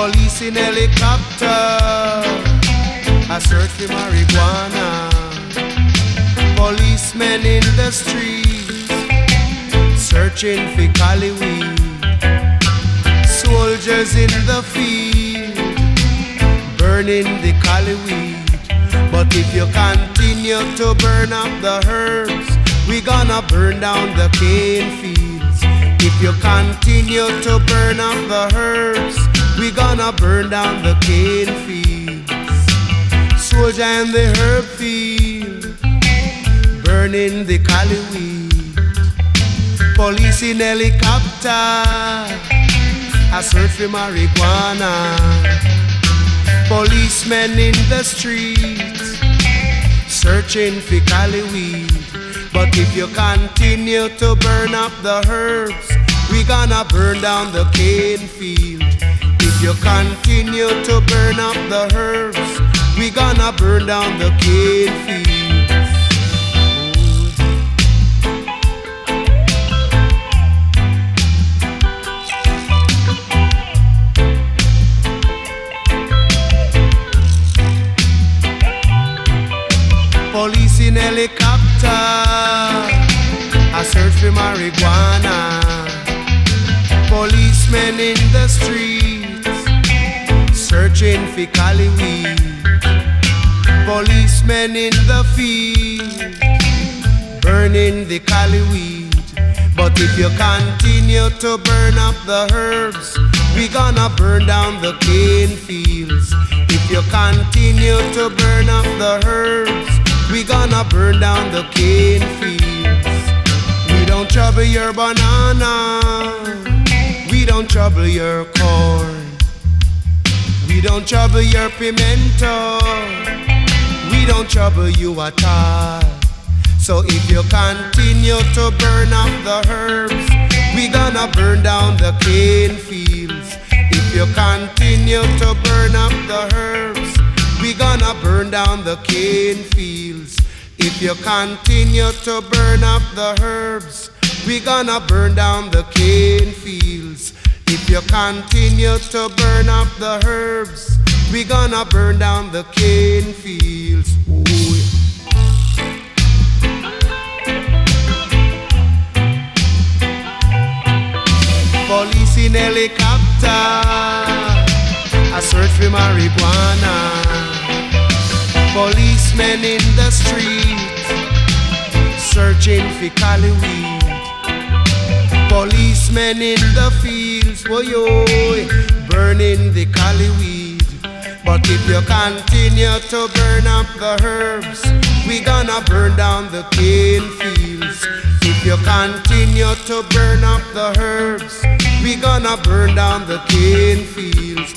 Police in helicopter, a search for marijuana. Policemen in the streets, searching for cali weed. Soldiers in the field, burning the cali weed. But if you continue to burn up the herbs, we gonna burn down the cane fields. If you continue to burn up the herbs, we gonna burn down the cane fields. Soldier in the herb field, burning the cali weed. Police in helicopter, a search for marijuana. Policemen in the streets, searching for cali weed. But if you continue to burn up the herbs, we gonna burn down the cane field. If you continue to burn up the herbs, we gonna burn down the cane fields. Police in helicopter, a search for marijuana. Policemen in the streets, searching for cali weed. Policemen in the field, burning the cali weed. But if you continue to burn up the herbs, we gonna burn down the cane fields. If you continue to burn up the herbs, we gonna burn down the cane fields. We don't trouble your banana, we don't trouble your corn. We don't trouble your pimento, we don't trouble you at all. So if you continue to burn up the herbs, we gonna burn down the cane fields. If you continue to burn up the herbs, we gonna burn down the cane fields. If you continue to burn up the herbs, we gonna burn down the cane fields. If you continue to burn up the herbs, we gonna burn down the cane fields. Ooh. Police in helicopter, a search for marijuana. Policemen in the streets, searching for cali weed. Policemen in the fields, burning the cali weed. But if you continue to burn up the herbs, we gonna burn down the cane fields. If you continue to burn up the herbs, we gonna burn down the cane fields.